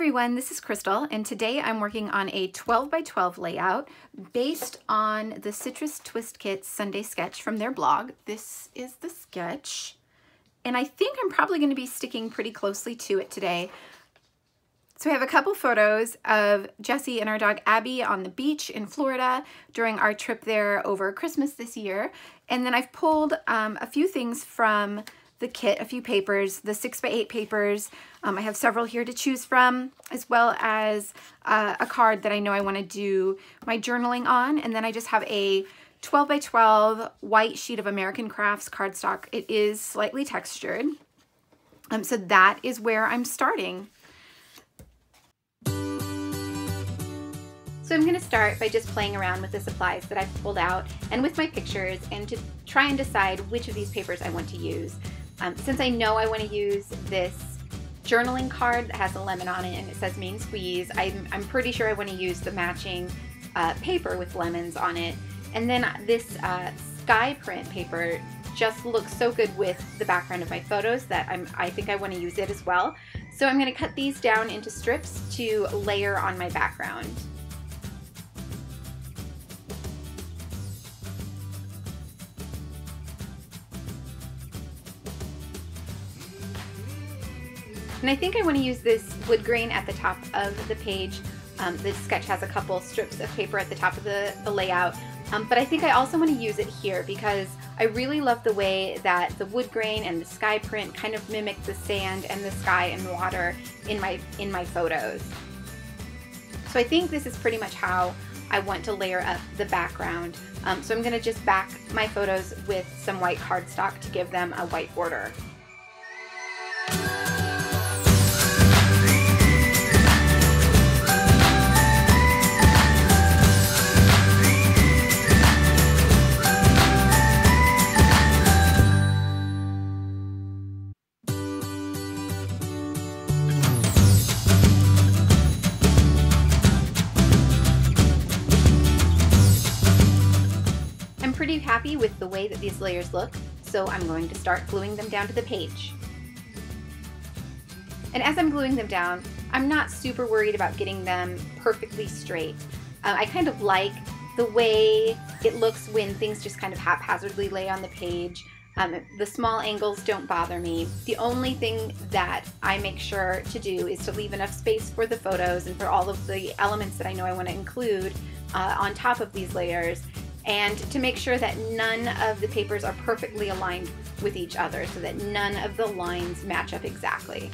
everyone, this is Crystal, and today I'm working on a 12 by 12 layout based on the Citrus Twist Kit Sunday sketch from their blog. This is the sketch, and I think I'm probably going to be sticking pretty closely to it today. So I have a couple photos of Jessie and our dog Abby on the beach in Florida during our trip there over Christmas this year, and then I've pulled a few things from the kit, a few papers, the 6 by 8 papers. I have several here to choose from, as well as a card that I know I want to do my journaling on. And then I just have a 12 by 12 white sheet of American Crafts cardstock. It is slightly textured. So that is where I'm starting. So I'm going to start by just playing around with the supplies that I've pulled out and with my pictures, and to try and decide which of these papers I want to use. Since I know I want to use this journaling card that has a lemon on it and it says main squeeze, I'm pretty sure I want to use the matching paper with lemons on it. And then this sky print paper just looks so good with the background of my photos that I think I want to use it as well. So I'm going to cut these down into strips to layer on my background. And I think I want to use this wood grain at the top of the page. This sketch has a couple strips of paper at the top of the layout, but I think I also want to use it here because I really love the way that the wood grain and the sky print kind of mimic the sand and the sky and water in my photos. So I think this is pretty much how I want to layer up the background. So I'm going to just back my photos with some white cardstock to give them a white border. Pretty happy with the way that these layers look, so I'm going to start gluing them down to the page. And as I'm gluing them down, I'm not super worried about getting them perfectly straight. I kind of like the way it looks when things just kind of haphazardly lay on the page. The small angles don't bother me. The only thing that I make sure to do is to leave enough space for the photos and for all of the elements that I know I want to include on top of these layers, and to make sure that none of the papers are perfectly aligned with each other so that none of the lines match up exactly.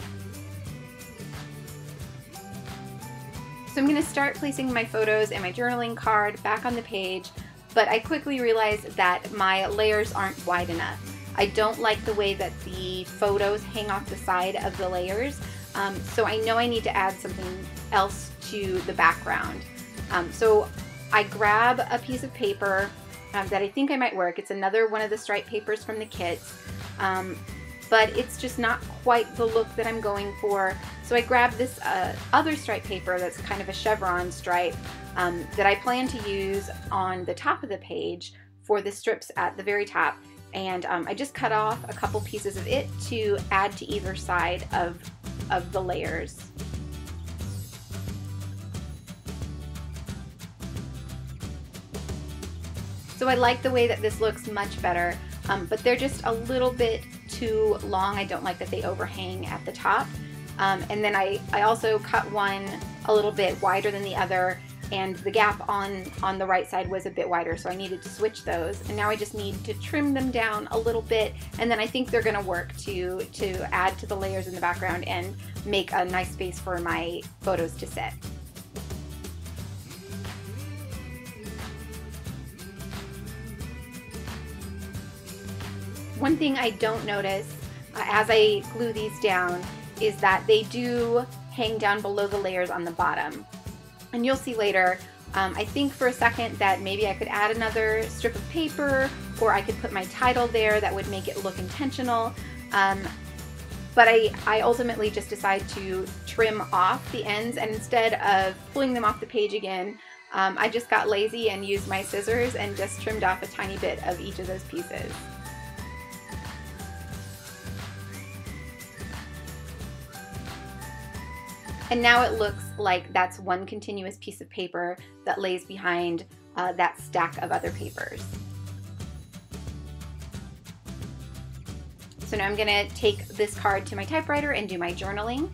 So I'm going to start placing my photos and my journaling card back on the page, but I quickly realized that my layers aren't wide enough. I don't like the way that the photos hang off the side of the layers, so I know I need to add something else to the background. So I grab a piece of paper that I think I might work. It's another one of the stripe papers from the kits, but it's just not quite the look that I'm going for. So I grab this other stripe paper that's kind of a chevron stripe that I plan to use on the top of the page for the strips at the very top. And I just cut off a couple pieces of it to add to either side of the layers. So I like the way that this looks much better, but they're just a little bit too long. I don't like that they overhang at the top. And then I also cut one a little bit wider than the other, and the gap on the right side was a bit wider, so I needed to switch those. And now I just need to trim them down a little bit, and then I think they're going to work to add to the layers in the background and make a nice space for my photos to sit. One thing I don't notice as I glue these down is that they do hang down below the layers on the bottom. And you'll see later, I think for a second that maybe I could add another strip of paper, or I could put my title there that would make it look intentional. But I ultimately just decide to trim off the ends, and instead of pulling them off the page again, I just got lazy and used my scissors and just trimmed off a tiny bit of each of those pieces. And now it looks like that's one continuous piece of paper that lays behind that stack of other papers. So now I'm gonna take this card to my typewriter and do my journaling.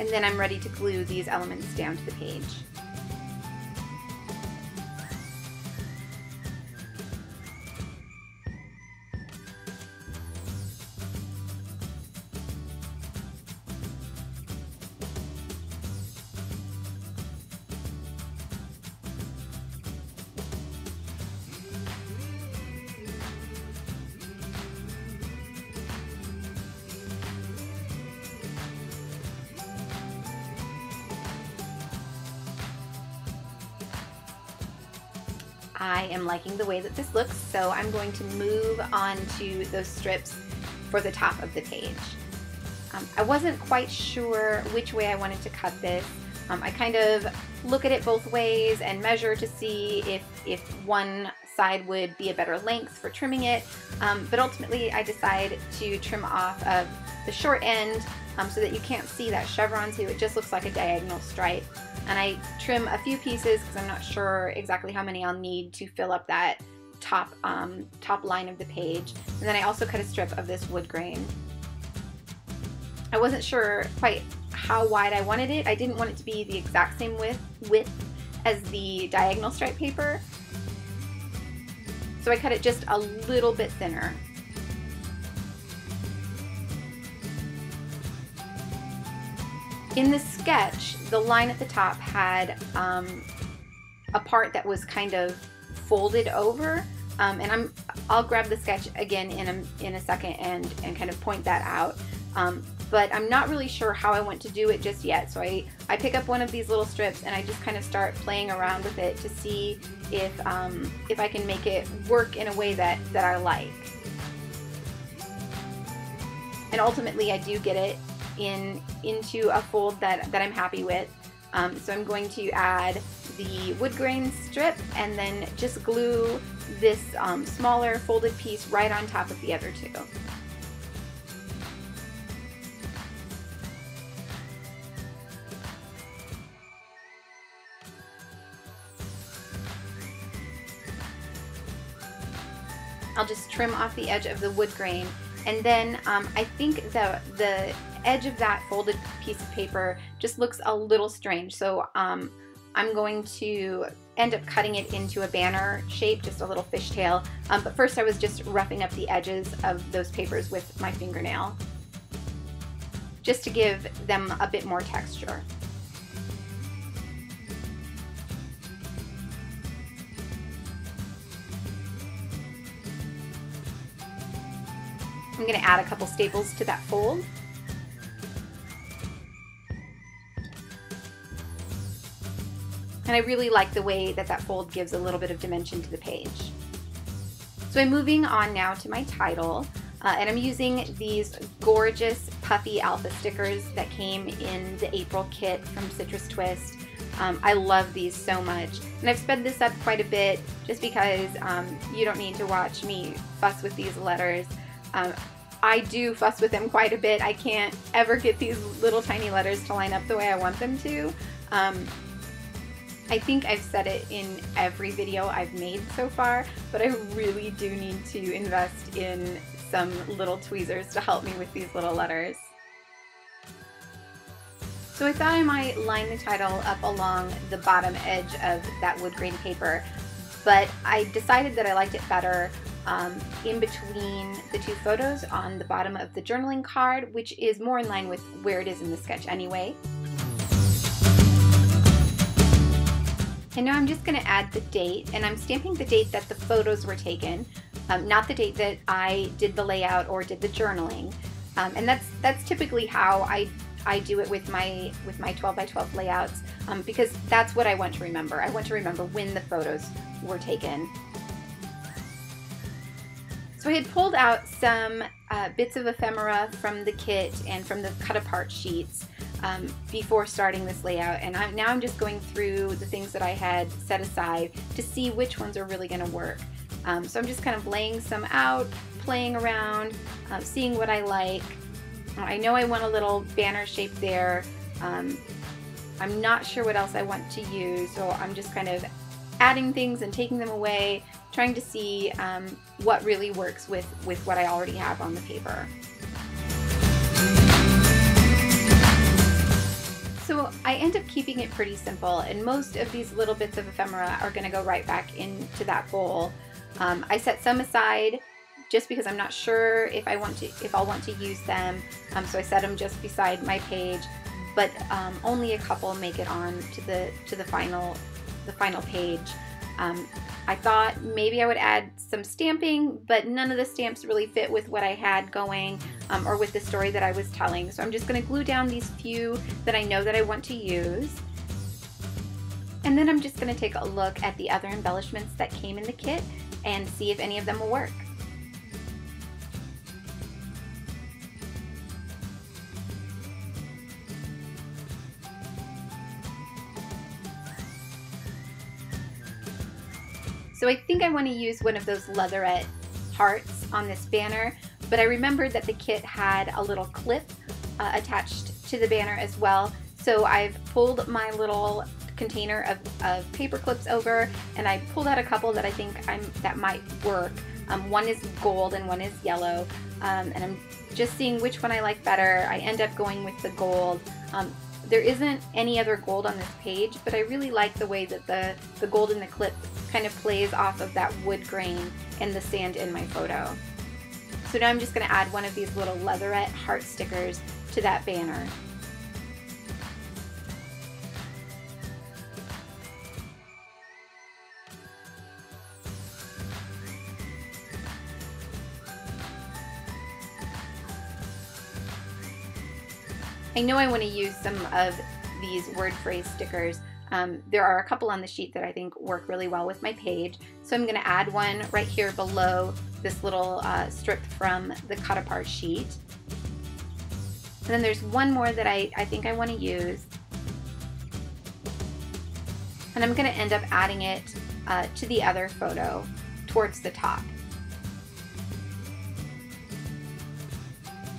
And then I'm ready to glue these elements down to the page. I am liking the way that this looks, so I'm going to move on to those strips for the top of the page. I wasn't quite sure which way I wanted to cut this. I kind of look at it both ways and measure to see if one side would be a better length for trimming it, but ultimately I decide to trim off of the short end so that you can't see that chevron, so it just looks like a diagonal stripe. And I trim a few pieces because I'm not sure exactly how many I'll need to fill up that top line of the page. And then I also cut a strip of this wood grain. I wasn't sure quite how wide I wanted it. I didn't want it to be the exact same width as the diagonal stripe paper, so I cut it just a little bit thinner. In the sketch, the line at the top had a part that was kind of folded over, and I'll grab the sketch again in a second and kind of point that out. But I'm not really sure how I want to do it just yet. So I pick up one of these little strips and I just kind of start playing around with it to see if I can make it work in a way that I like. And ultimately I do get it into a fold that I'm happy with. So I'm going to add the wood grain strip and then just glue this smaller folded piece right on top of the other two. I'll just trim off the edge of the wood grain, and then I think the edge of that folded piece of paper just looks a little strange, so I'm going to end up cutting it into a banner shape, just a little fishtail. But first I was just roughing up the edges of those papers with my fingernail, just to give them a bit more texture. I'm going to add a couple staples to that fold. And I really like the way that fold gives a little bit of dimension to the page. So I'm moving on now to my title, and I'm using these gorgeous puffy alpha stickers that came in the April kit from Citrus Twist. I love these so much, and I've sped this up quite a bit just because you don't need to watch me fuss with these letters. I do fuss with them quite a bit. I can't ever get these little tiny letters to line up the way I want them to. I think I've said it in every video I've made so far, but I really do need to invest in some little tweezers to help me with these little letters. So I thought I might line the title up along the bottom edge of that wood grain paper, but I decided that I liked it better in between the two photos on the bottom of the journaling card, which is more in line with where it is in the sketch anyway. And now I'm just going to add the date, and I'm stamping the date that the photos were taken, not the date that I did the layout or did the journaling. And that's typically how I do it with my 12 by 12 layouts, because that's what I want to remember. I want to remember when the photos were taken. So I had pulled out some bits of ephemera from the kit and from the cut apart sheets before starting this layout, and now I'm just going through the things that I had set aside to see which ones are really going to work. So I'm just kind of laying some out, playing around, seeing what I like. I know I want a little banner shape there. I'm not sure what else I want to use, so I'm just kind of adding things and taking them away, trying to see what really works with what I already have on the paper. So I end up keeping it pretty simple, and most of these little bits of ephemera are going to go right back into that bowl. I set some aside just because I'm not sure if I'll want to use them, so I set them just beside my page. But only a couple make it on to the final page. I thought maybe I would add some stamping, but none of the stamps really fit with what I had going or with the story that I was telling. So I'm just going to glue down these few that I know that I want to use. And then I'm just going to take a look at the other embellishments that came in the kit and see if any of them will work. So I think I want to use one of those leatherette hearts on this banner, but I remembered that the kit had a little clip attached to the banner as well. So I've pulled my little container of paper clips over, and I pulled out a couple that I think that might work. One is gold and one is yellow, and I'm just seeing which one I like better. I end up going with the gold. There isn't any other gold on this page, but I really like the way that the gold in the clip kind of plays off of that wood grain and the sand in my photo. So now I'm just going to add one of these little leatherette heart stickers to that banner. I know I want to use some of these word phrase stickers. There are a couple on the sheet that I think work really well with my page. So I'm going to add one right here below this little strip from the cut apart sheet. And then there's one more that I think I want to use. And I'm going to end up adding it to the other photo towards the top.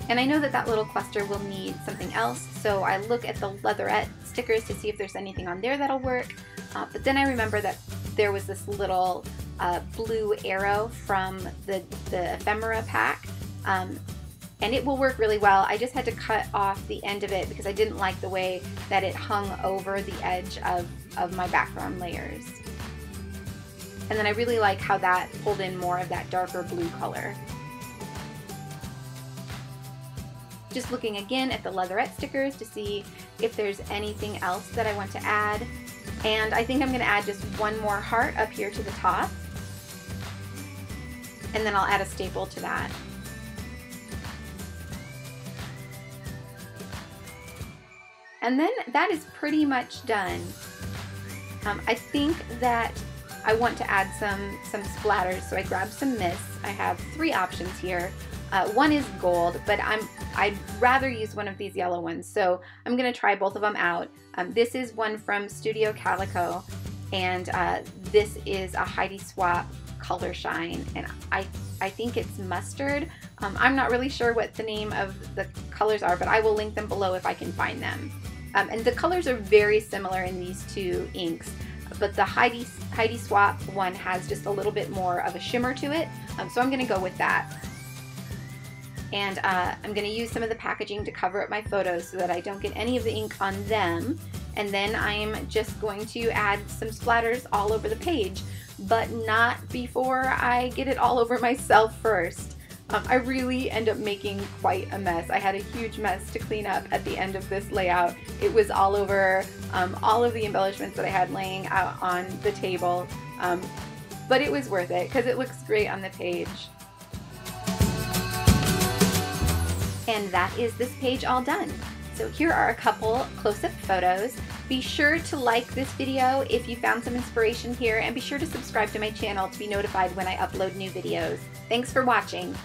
And I know that that little cluster will need something else, so I look at the leatherette stickers to see if there's anything on there that'll work. But then I remember that there was this little blue arrow from the ephemera pack, and it will work really well. I just had to cut off the end of it because I didn't like the way that it hung over the edge of my background layers. And then I really like how that pulled in more of that darker blue color. Just looking again at the leatherette stickers to see if there's anything else that I want to add. And I think I'm going to add just one more heart up here to the top. And then I'll add a staple to that. And then that is pretty much done. I think that I want to add some splatters, so I grabbed some mists. I have 3 options here. One is gold, but I'd rather use one of these yellow ones, so I'm going to try both of them out. This is one from Studio Calico, and this is a Heidi Swap Color Shine, and I think it's mustard. I'm not really sure what the name of the colors are, but I will link them below if I can find them. And the colors are very similar in these 2 inks, but the Heidi Swap one has just a little bit more of a shimmer to it, so I'm going to go with that. And I'm going to use some of the packaging to cover up my photos so that I don't get any of the ink on them. And then I'm just going to add some splatters all over the page, but not before I get it all over myself first. I really end up making quite a mess. I had a huge mess to clean up at the end of this layout. It was all over all of the embellishments that I had laying out on the table, but it was worth it because it looks great on the page. And that is this page all done. So here are a couple close-up photos. Be sure to like this video if you found some inspiration here, and be sure to subscribe to my channel to be notified when I upload new videos. Thanks for watching.